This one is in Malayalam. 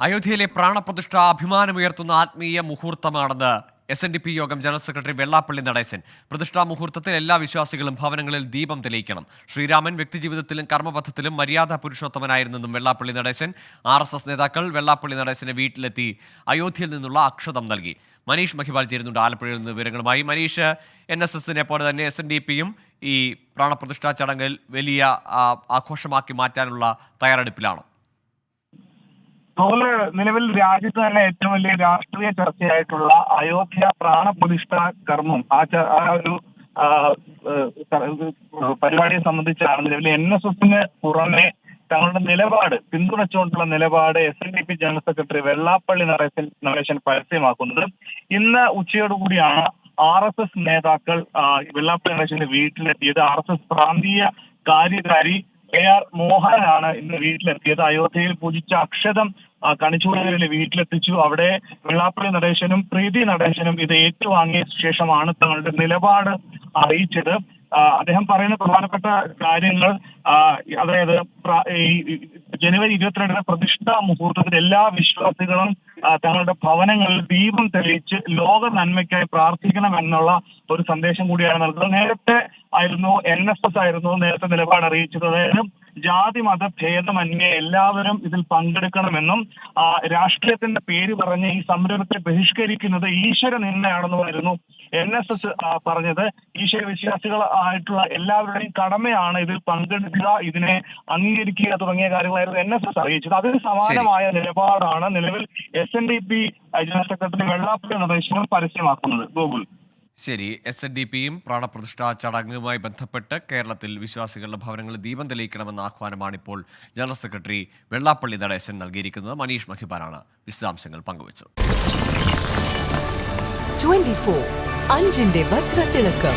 അയോധ്യയിലെ പ്രാണപ്രതിഷ്ഠ അഭിമാനമുയർത്തുന്ന ആത്മീയ മുഹൂർത്തമാണെന്ന് SNDP യോഗം ജനറൽ സെക്രട്ടറി വെള്ളാപ്പള്ളി നടേശൻ. പ്രതിഷ്ഠാ മുഹൂർത്തത്തിൽ എല്ലാ വിശ്വാസികളും ഭവനങ്ങളിൽ ദീപം തെളിയിക്കണം. ശ്രീരാമൻ വ്യക്തിജീവിതത്തിലും കർമ്മപഥത്തിലും മര്യാദ പുരുഷോത്തമനായിരുന്നെന്നും വെള്ളാപ്പള്ളി നടേശൻ. RSS നേതാക്കൾ വെള്ളാപ്പള്ളി നടേശന് വീട്ടിലെത്തി അയോധ്യയിൽ നിന്നുള്ള അക്ഷതം നൽകി. മനീഷ് മഹിബാൽ ചേരുന്നുണ്ട് ആലപ്പുഴയിൽ നിന്ന് വിവരങ്ങളുമായി. മനീഷ്, NSSനെ പോലെ തന്നെ SNDPയും ഈ പ്രാണപ്രതിഷ്ഠാ ചടങ്ങിൽ വലിയ ആഘോഷമാക്കി മാറ്റാനുള്ള തയ്യാറെടുപ്പിലാണ്. നിലവിൽ രാജ്യത്ത് തന്നെ ഏറ്റവും വലിയ രാഷ്ട്രീയ ചർച്ചയായിട്ടുള്ള അയോധ്യ പ്രാണപ്രതിഷ്ഠ കർമ്മം ആ ഒരു പരിപാടിയെ സംബന്ധിച്ചാണ് നിലവിൽ NSSന് പുറമെ തങ്ങളുടെ നിലപാട് പിന്തുണച്ചുകൊണ്ടുള്ള നിലപാട് SNDP general secretary Vellappally Natesan പരസ്യമാക്കുന്നത്. ഇന്ന് ഉച്ചയോടുകൂടിയാണ് RSS നേതാക്കൾ വെള്ളാപ്പള്ളി നടേശന്റെ വീട്ടിലെത്തിയത്. RSS പ്രാന്തീയ കാര്യകാരി AR മോഹനാണ് ഇന്ന് വീട്ടിലെത്തിയത്. അയോധ്യയിൽ പൂജിച്ച അക്ഷതം കണിച്ചുകുളങ്ങരയിലെ വീട്ടിലെത്തിച്ചു. അവിടെ വെള്ളാപ്പള്ളി നടേശനും പ്രീതി നടേശനും ഇത് ഏറ്റുവാങ്ങിയ ശേഷമാണ് തങ്ങളുടെ നിലപാട് അറിയിച്ചത്. അദ്ദേഹം പറയുന്ന പ്രധാനപ്പെട്ട കാര്യങ്ങൾ, അതായത് ജനുവരി 22 പ്രതിഷ്ഠാ മുഹൂർത്തത്തിൽ എല്ലാ വിശ്വാസികളും തങ്ങളുടെ ഭവനങ്ങളിൽ ദീപം തെളിയിച്ച് ലോക നന്മയ്ക്കായി പ്രാർത്ഥിക്കണമെന്നുള്ള ഒരു സന്ദേശം കൂടിയാണ് നൽകുന്നത്. നേരത്തെ ആയിരുന്നു NSS ആയിരുന്നു നേരത്തെ നിലപാട് അറിയിച്ചത്. അതായത് ജാതി മത ഭേദമന്യേ എല്ലാവരും ഇതിൽ പങ്കെടുക്കണമെന്നും രാഷ്ട്രീയത്തിന്റെ പേര് പറഞ്ഞ് ഈ സംരംഭത്തെ ബഹിഷ്കരിക്കുന്നത് ഈശ്വര നിന്ദയാണെന്നുമായിരുന്നു NSS പറഞ്ഞത്. ഈശ്വര വിശ്വാസികൾ ആയിട്ടുള്ള എല്ലാവരുടെയും കടമയാണ് ഇതിൽ പങ്കെടുക്കുക, ഇതിനെ അംഗീകരിക്കുക തുടങ്ങിയ കാര്യങ്ങളായിരുന്നു NSS അറിയിച്ചത്. അതിന് സമാനമായ നിലപാടാണ് നിലവിൽ SNDP ജനറൽ സെക്രട്ടറി വെള്ളാപ്പള്ളി നടേശനും പരസ്യമാക്കുന്നത്. ഗോകുൽ, ശരി. SNDPയും പ്രാണപ്രതിഷ്ഠാ ചടങ്ങുമായി ബന്ധപ്പെട്ട് കേരളത്തിൽ വിശ്വാസികളുടെ ഭവനങ്ങളിൽ ദീപം തെളിയിക്കണമെന്ന ആഹ്വാനമാണ് ഇപ്പോൾ ജനറൽ സെക്രട്ടറി വെള്ളാപ്പള്ളി നടേശൻ നൽകിയിരിക്കുന്നത്. മനീഷ് മഹിബാലാണ് വിശദാംശങ്ങൾ പങ്കുവച്ചത്. 24 അഞ്ചിന്റെ വജ്രത്തിളക്കം.